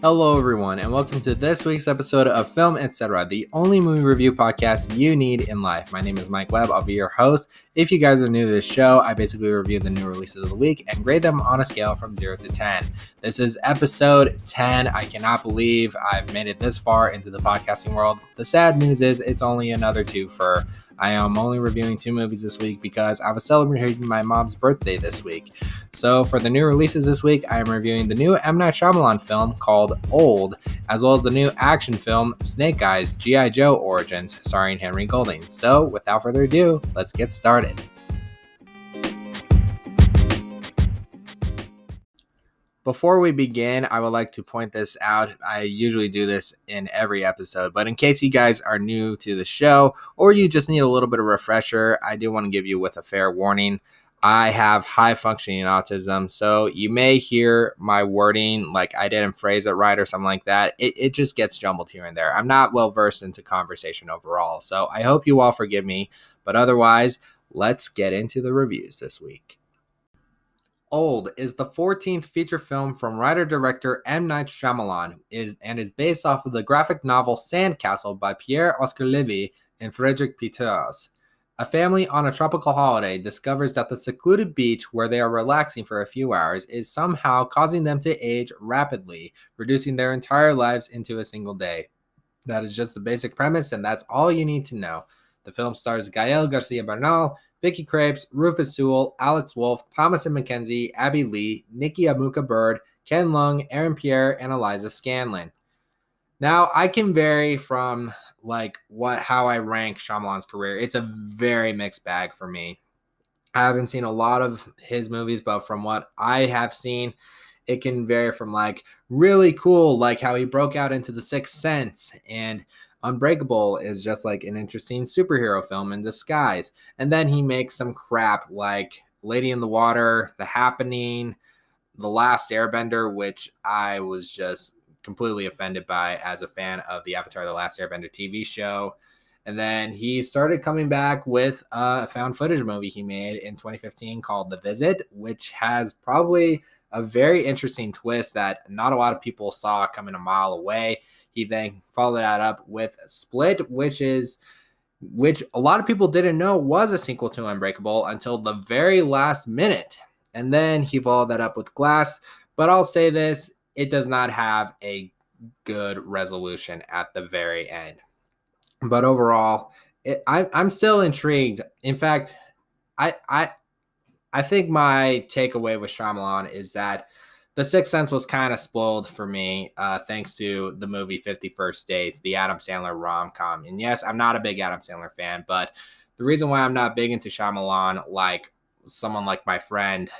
Hello, everyone, and welcome to this week's episode of Film Etc., the only movie review podcast you need in life. My name is Mike Webb. I'll be your host. If you guys are new to this show, I basically review the new releases of the week and grade them on a scale from 0 to 10. This is episode 10. I cannot believe I've made it this far into the podcasting world. The sad news is it's only another two for. I am only reviewing 2 movies this week because I was celebrating my mom's birthday this week. So for the new releases this week, I am reviewing the new M. Night Shyamalan film called Old, as well as the new action film Snake Eyes G.I. Joe Origins, starring Henry Golding. So without further ado, let's get started. Before we begin, I would like to point this out. I usually do this in every episode, but in case you guys are new to the show or you just need a little bit of refresher, I do want to give you with a fair warning. I have high functioning autism, so you may hear my wording like I didn't phrase it right or something like that. It just gets jumbled here and there. I'm not well versed into conversation overall, so I hope you all forgive me, but otherwise, let's get into the reviews this week. Old is the 14th feature film from writer-director M. Night Shyamalan and is based off of the graphic novel Sandcastle by Pierre Oscar Levy and Frédéric Peters. A family on a tropical holiday discovers that the secluded beach where they are relaxing for a few hours is somehow causing them to age rapidly, reducing their entire lives into a single day. That is just the basic premise, and that's all you need to know. The film stars Gael Garcia Bernal, Vicky Krieps, Rufus Sewell, Alex Wolff, Thomasin McKenzie, Abby Lee, Nikki Amuka Bird, Ken Leung, Aaron Pierre, and Eliza Scanlon. Now, I can vary from how I rank Shyamalan's career. It's a very mixed bag for me. I haven't seen a lot of his movies, but from what I have seen, it can vary from really cool, like how he broke out into The Sixth Sense, and Unbreakable is just like an interesting superhero film in disguise. And then he makes some crap like Lady in the Water, The Happening, The Last Airbender, which I was just completely offended by as a fan of the Avatar: The Last Airbender TV show. And then he started coming back with a found footage movie he made in 2015 called The Visit, which has probably a very interesting twist that not a lot of people saw coming a mile away. He then followed that up with Split, which a lot of people didn't know was a sequel to Unbreakable until the very last minute. And then he followed that up with Glass. But I'll say this, it does not have a good resolution at the very end. But overall, I'm still intrigued. In fact, I think my takeaway with Shyamalan is that The Sixth Sense was kind of spoiled for me thanks to the movie 50 First Dates, the Adam Sandler rom-com. And yes, I'm not a big Adam Sandler fan, but the reason why I'm not big into Shyamalan, like someone like my friend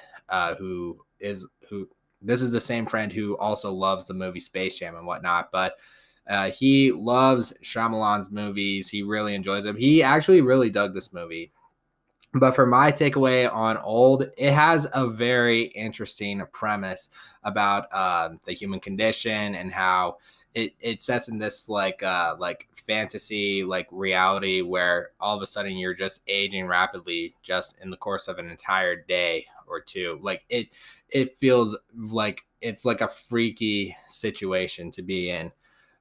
who this is the same friend who also loves the movie Space Jam and whatnot, but he loves Shyamalan's movies. He really enjoys them. He actually really dug this movie. But for my takeaway on Old, it has a very interesting premise about the human condition and how it sets in this like fantasy, like reality where all of a sudden you're just aging rapidly just in the course of an entire day or two. Like it feels like it's like a freaky situation to be in.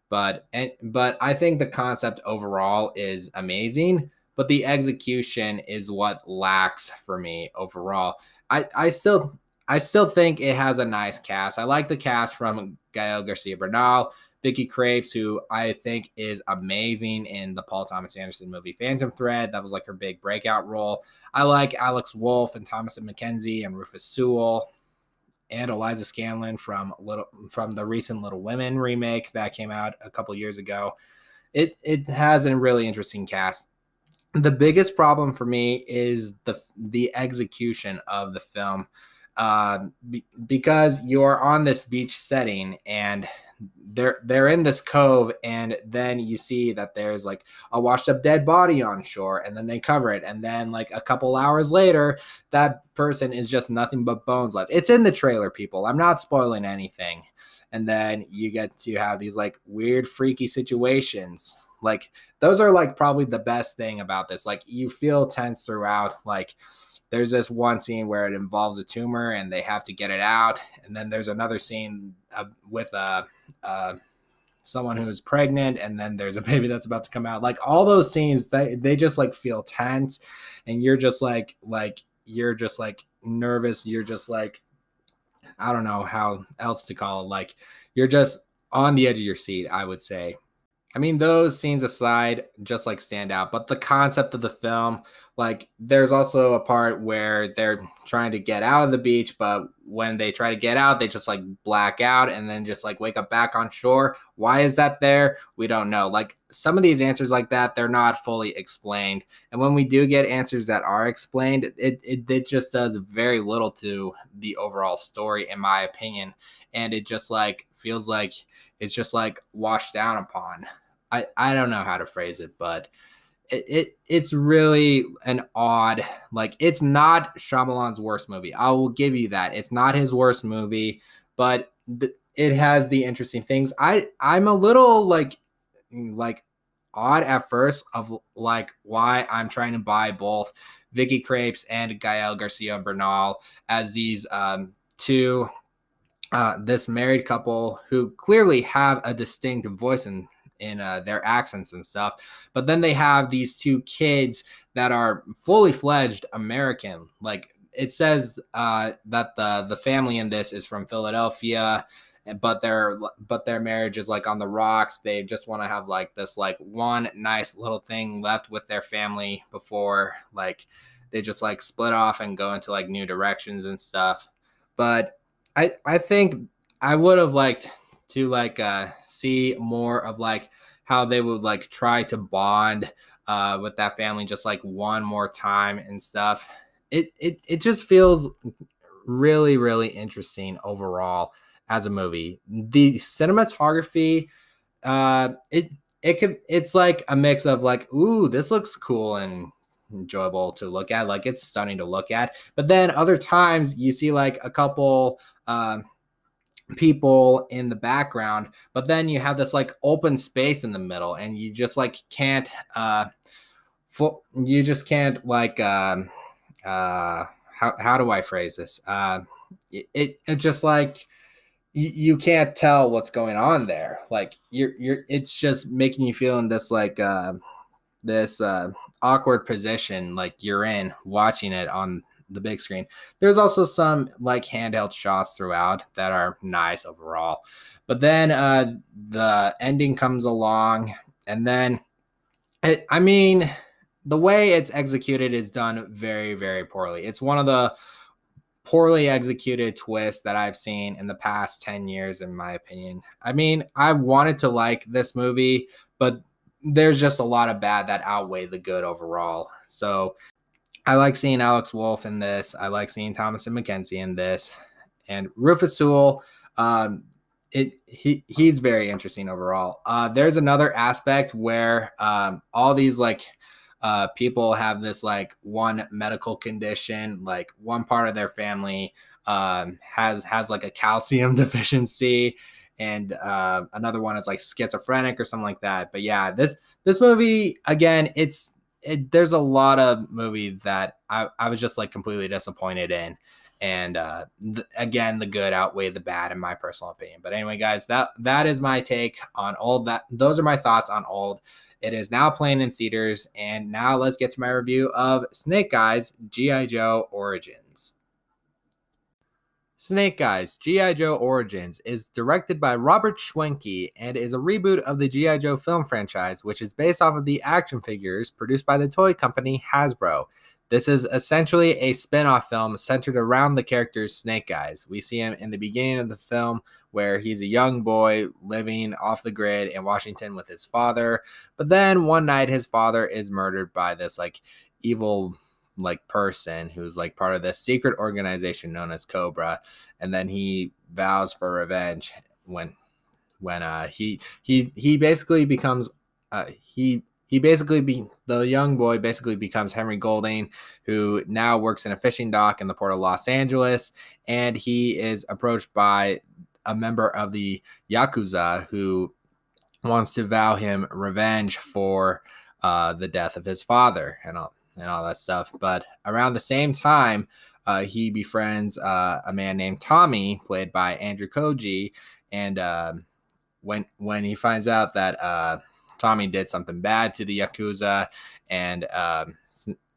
But I think the concept overall is amazing. But the execution is what lacks for me overall. I still think it has a nice cast. I like the cast from Gael Garcia Bernal, Vicky Krieps, who I think is amazing in the Paul Thomas Anderson movie Phantom Thread. That was like her big breakout role. I like Alex Wolff and Thomasin McKenzie and Rufus Sewell and Eliza Scanlon from the recent Little Women remake that came out a couple years ago. It has a really interesting cast. The biggest problem for me is the execution of the film, because you're on this beach setting and they're in this cove, and then you see that there's like a washed up dead body on shore, and then they cover it, and then like a couple hours later that person is just nothing but bones left. It's in the trailer, people. I'm not spoiling anything. And then you get to have these like weird, freaky situations. Like those are like probably the best thing about this. Like you feel tense throughout. Like there's this one scene where it involves a tumor and they have to get it out, and then there's another scene with someone who is pregnant, and then there's a baby that's about to come out. Like all those scenes, they just like feel tense, and you're just you're just like nervous. You're just like, I don't know how else to call it. Like you're just on the edge of your seat, I would say. I mean, those scenes aside, just like stand out. But the concept of the film, like, there's also a part where they're trying to get out of the beach, but when they try to get out, they just like black out and then just like wake up back on shore. Why is that there? We don't know. Like, some of these answers like that, they're not fully explained. And when we do get answers that are explained, it just does very little to the overall story, in my opinion. And it just like feels like it's just like washed down upon. I don't know how to phrase it, but it's really an odd, like, it's not Shyamalan's worst movie. I will give you that. It's not his worst movie, but it has the interesting things. I'm a little like odd at first of like why I'm trying to buy both Vicky Krieps and Gael Garcia Bernal as these two this married couple who clearly have a distinct voice in their accents and stuff. But then they have these two kids that are fully fledged American. Like it says that the family in this is from Philadelphia, but their marriage is like on the rocks. They just want to have like this like one nice little thing left with their family before like they just like split off and go into like new directions and stuff. But I think I would have liked to like see more of like how they would like try to bond with that family just like one more time and stuff. It just feels really, really interesting overall as a movie. The cinematography, it's like a mix of like, ooh, this looks cool and enjoyable to look at, like it's stunning to look at. But then other times you see like a couple people in the background, but then you have this like open space in the middle, and you just like can't you just can't like how do I phrase this? It just like you can't tell what's going on there. Like you're it's just making you feel in this like this awkward position like you're in watching it on the big screen. There's also some like handheld shots throughout that are nice overall. But then the ending comes along, and then I mean, the way it's executed is done very, very poorly. It's one of the poorly executed twists that I've seen in the past 10 years, in my opinion. I mean, I wanted to like this movie, but there's just a lot of bad that outweigh the good overall. So I like seeing Alex Wolff in this. I like seeing Thomas and Mackenzie in this. And Rufus Sewell, he's very interesting overall. There's another aspect where all these like people have this like one medical condition, like one part of their family has like a calcium deficiency, and another one is like schizophrenic or something like that. But yeah, this movie again, there's a lot of movie that I was just like completely disappointed in. And again, the good outweigh the bad in my personal opinion. But anyway, guys, that is my take on Old. Those are my thoughts on Old. It is now playing in theaters, and now let's get to my review of Snake Eyes: G.I. Joe Origins. Snake Eyes: G.I. Joe Origins is directed by Robert Schwenke and is a reboot of the G.I. Joe film franchise, which is based off of the action figures produced by the toy company Hasbro. This is essentially a spin-off film centered around the character Snake Eyes. We see him in the beginning of the film where he's a young boy living off the grid in Washington with his father. But then one night his father is murdered by this like evil like person who's like part of this secret organization known as Cobra. And then he vows for revenge when he basically becomes the young boy basically becomes Henry Golding, who now works in a fishing dock in the port of Los Angeles, and he is approached by a member of the Yakuza who wants to vow him revenge for the death of his father. And and all that stuff. But around the same time, he befriends a man named Tommy, played by Andrew Koji, and when he finds out that Tommy did something bad to the Yakuza, and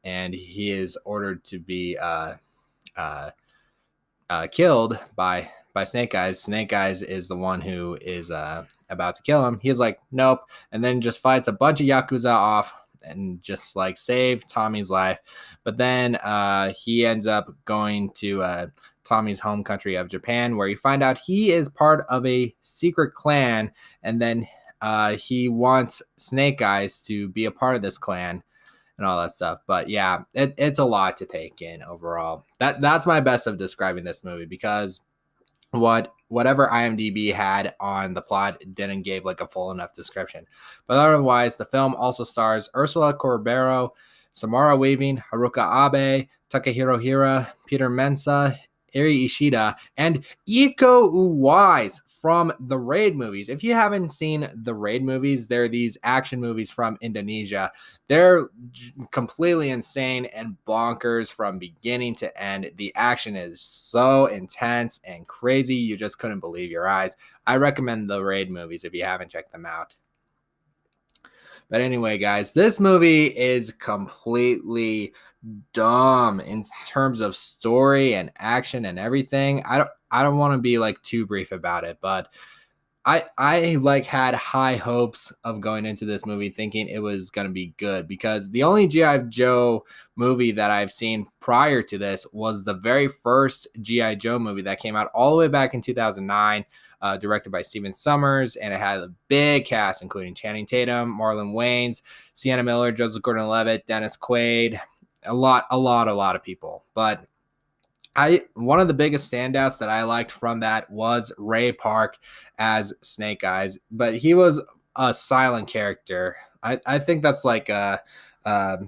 and he is ordered to be uh, killed by Snake Eyes. Snake Eyes is the one who is about to kill him. He's like, nope, and then just fights a bunch of Yakuza off and just like save Tommy's life. But then he ends up going to Tommy's home country of Japan, where you find out he is part of a secret clan, and then he wants Snake Eyes to be a part of this clan and all that stuff. But yeah, it's a lot to take in overall. That's my best of describing this movie, because whatever IMDb had on the plot didn't give like a full enough description. But otherwise, the film also stars Ursula Corbero, Samara Weaving, Haruka Abe, Takahiro Hira, Peter Mensa, Eri Ishida, and Iko Uwais from the Raid movies. If you haven't seen the Raid movies, they're these action movies from Indonesia. They're completely insane and bonkers from beginning to end. The action is so intense and crazy, you just couldn't believe your eyes. I recommend the Raid movies if you haven't checked them out. But anyway, guys, this movie is completely dumb in terms of story and action and everything. I don't want to be like too brief about it, but I like had high hopes of going into this movie thinking it was going to be good, because the only G.I. Joe movie that I've seen prior to this was the very first G.I. Joe movie that came out all the way back in 2009. Directed by Steven Sommers, and it had a big cast including Channing Tatum, Marlon Wayans, Sienna Miller, Joseph Gordon-Levitt, Dennis Quaid, a lot of people. But one of the biggest standouts that I liked from that was Ray Park as Snake Eyes, but he was a silent character. I think that's like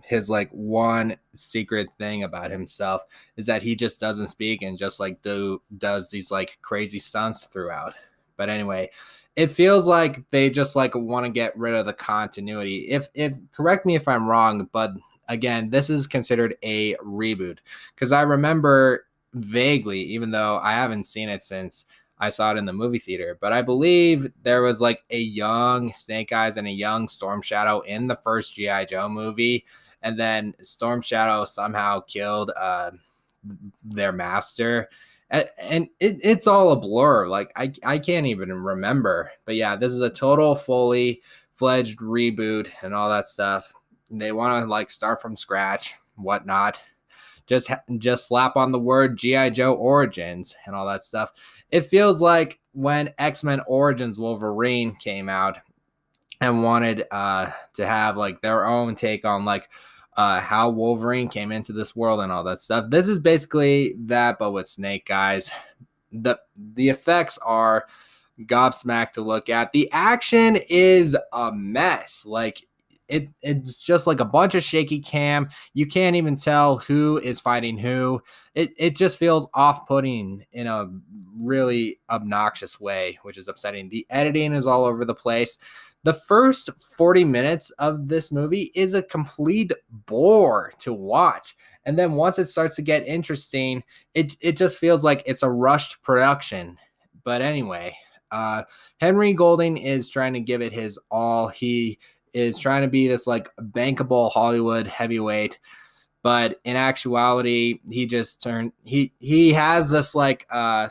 his like one secret thing about himself is that he just doesn't speak and just like does these like crazy stunts throughout. But anyway, it feels like they just like want to get rid of the continuity. If correct me if I'm wrong, but again, this is considered a reboot, because I remember vaguely, even though I haven't seen it since I saw it in the movie theater, but I believe there was like a young Snake Eyes and a young Storm Shadow in the first G.I. Joe movie, and then Storm Shadow somehow killed their master, and it's all a blur. Like I can't even remember. But yeah, this is a total fully fledged reboot and all that stuff. They want to like start from scratch, whatnot. Just slap on the word G.I. Joe Origins and all that stuff. It feels like when X-Men Origins Wolverine came out and wanted to have like their own take on like how Wolverine came into this world and all that stuff. This is basically that, but with Snake Eyes. The effects are gobsmacked to look at. The action is a mess. Like it's just like a bunch of shaky cam. You can't even tell who is fighting who. It just feels off-putting in a really obnoxious way, which is upsetting. The editing is all over the place. The first 40 minutes of this movie is a complete bore to watch. And then once it starts to get interesting, it just feels like it's a rushed production. But anyway, Henry Golding is trying to give it his all. He is trying to be this like bankable Hollywood heavyweight, but in actuality, he has this like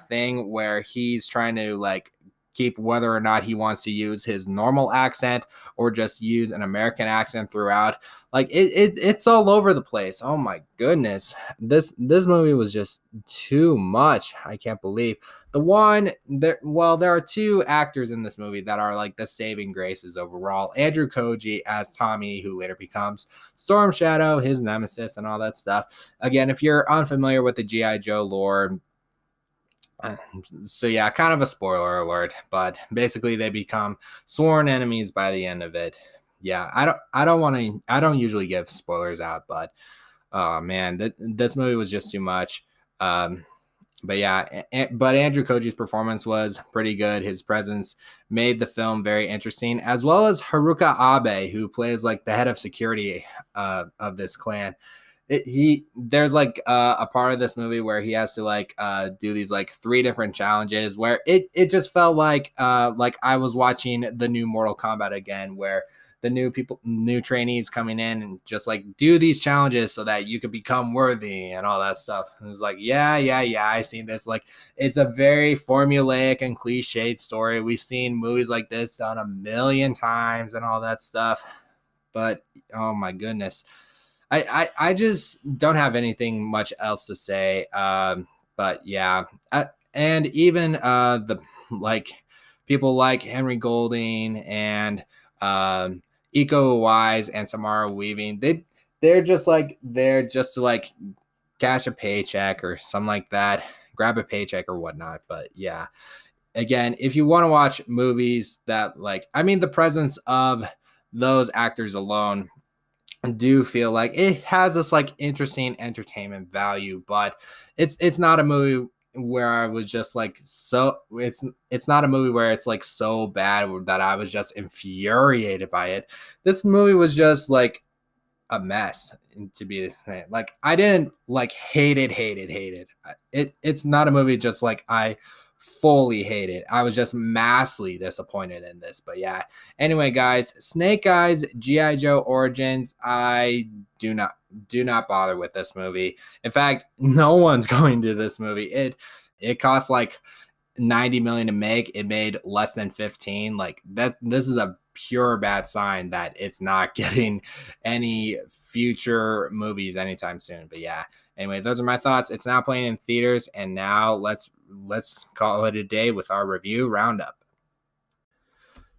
thing where he's trying to like keep whether or not he wants to use his normal accent or just use an American accent throughout. Like it's all over the place. Oh my goodness. This movie was just too much. I can't believe. There are two actors in this movie that are like the saving graces overall. Andrew Koji as Tommy, who later becomes Storm Shadow, his nemesis and all that stuff. Again, if you're unfamiliar with the G.I. Joe lore, so yeah, kind of a spoiler alert, but basically they become sworn enemies by the end of it. Yeah, I don't usually give spoilers out, but oh man, this movie was just too much. But yeah, but Andrew Koji's performance was pretty good. His presence made the film very interesting, as well as Haruka Abe, who plays like the head of security of this clan. There's like a part of this movie where he has to like do these like three different challenges where it just felt like I was watching the new Mortal Kombat again, where the new trainees coming in and just like do these challenges so that you could become worthy and all that stuff. And it's like, yeah, I seen this. Like, it's a very formulaic and cliched story. We've seen movies like this done a million times and all that stuff. But oh my goodness, I just don't have anything much else to say. But yeah, and even the like people like Henry Golding and Iko Wise and Samara Weaving, they're just like there just to like cash a paycheck or something like that, grab a paycheck or whatnot. But yeah, again, if you want to watch movies that like, I mean, the presence of those actors alone do feel like it has this like interesting entertainment value, but it's not a movie where I was just like so it's not a movie where it's like so bad that I was just infuriated by it. This movie was just like a mess, to be like I didn't like hate it. It's not a movie just like I fully hate it. I was just massively disappointed in this. But yeah. Anyway, guys, Snake Eyes G.I. Joe Origins, I do not bother with this movie. In fact, no one's going to this movie. It costs like 90 million to make. It made less than 15. Like that, this is a pure bad sign that it's not getting any future movies anytime soon. But yeah, anyway, those are my thoughts. It's now playing in theaters, and now let's call it a day with our review roundup.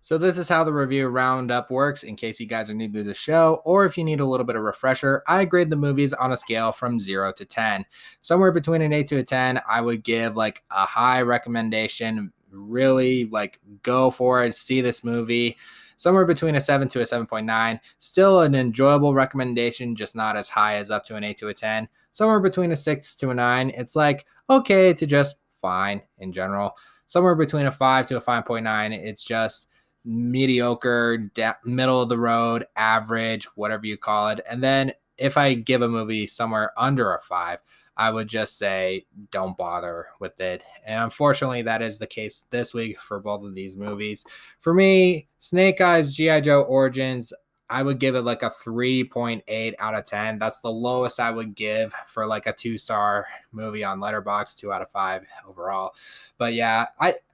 So this is how the review roundup works in case you guys are new to the show, or if you need a little bit of refresher. I grade the movies on a scale from 0 to 10. Somewhere between an 8 to a 10, I would give like a high recommendation. Really like go for it, see this movie. Somewhere between a 7 to a 7.9. Still an enjoyable recommendation, just not as high as up to an 8 to a 10. Somewhere between a 6 to a 9. It's like okay to just fine in general. Somewhere between a 5 to a 5.9. It's just mediocre, middle of the road, average, whatever you call it. And then if I give a movie somewhere under a 5, I would just say don't bother with it. And unfortunately, that is the case this week for both of these movies. For me, Snake Eyes G.I. Joe Origins, I would give it like a 3.8 out of 10. That's the lowest I would give for like a 2-star movie on Letterboxd, 2 out of 5 overall. But yeah,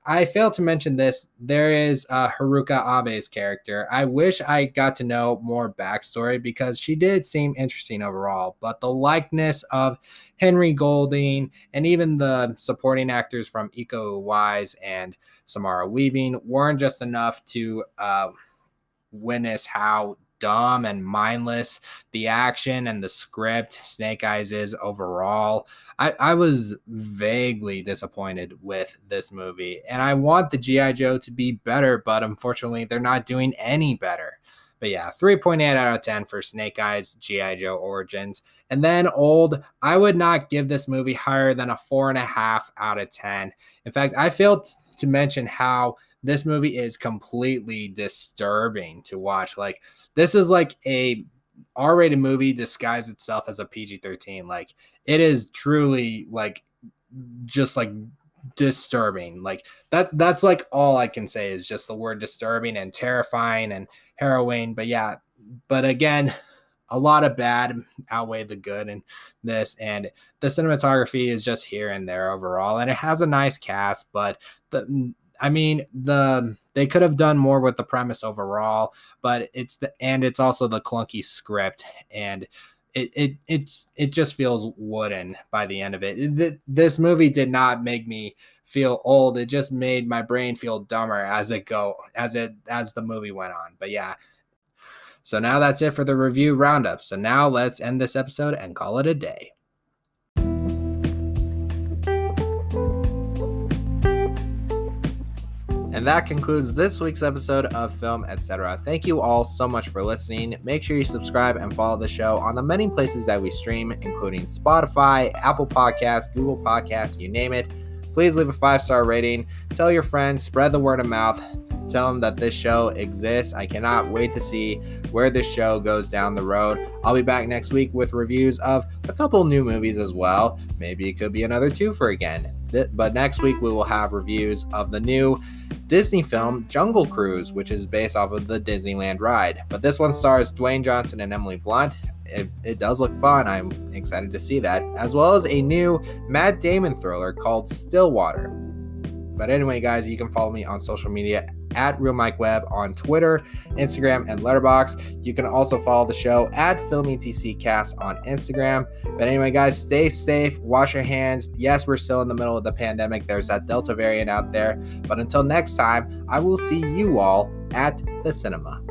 I failed to mention this. There is Haruka Abe's character. I wish I got to know more backstory because she did seem interesting overall. But the likeness of Henry Golding and even the supporting actors from Iko Wise and Samara Weaving weren't just enough to witness how dumb and mindless the action and the script Snake Eyes is overall. I was vaguely disappointed with this movie, and I want the G.I. Joe to be better, but unfortunately they're not doing any better. But yeah, 3.8 out of 10 for Snake Eyes G.I. Joe Origins. And then old, I would not give this movie higher than a 4.5 out of 10. In fact, I failed to mention how this movie is completely disturbing to watch. Like, this is like a R-rated movie disguised itself as a PG-13. Like, it is truly like just like disturbing. Like that's like all I can say is just the word disturbing and terrifying and harrowing. But yeah, but again, a lot of bad outweigh the good in this, and the cinematography is just here and there overall, and it has a nice cast, but they could have done more with the premise overall, but it's also the clunky script, and it just feels wooden by the end of it. This movie did not make me feel old. It just made my brain feel dumber as the movie went on. But yeah. So now that's it for the review roundup. So now let's end this episode and call it a day. And that concludes this week's episode of Film Etc. Thank you all so much for listening. Make sure you subscribe and follow the show on the many places that we stream, including Spotify, Apple Podcasts, Google Podcasts, you name it. Please leave a 5-star rating. Tell your friends, spread the word of mouth. Tell them that this show exists. I cannot wait to see where this show goes down the road. I'll be back next week with reviews of a couple new movies as well. Maybe it could be another twofer again. But next week we will have reviews of the new Disney film Jungle Cruise, which is based off of the Disneyland ride. But this one stars Dwayne Johnson and Emily Blunt. It does look fun. I'm excited to see that, as well as a new Matt Damon thriller called Stillwater. But anyway, guys, you can follow me on social media at RealMikeWebb on Twitter, Instagram, and Letterboxd. You can also follow the show at FilmETCcast on Instagram. But anyway, guys, stay safe, wash your hands. Yes, we're still in the middle of the pandemic. There's that Delta variant out there. But until next time, I will see you all at the cinema.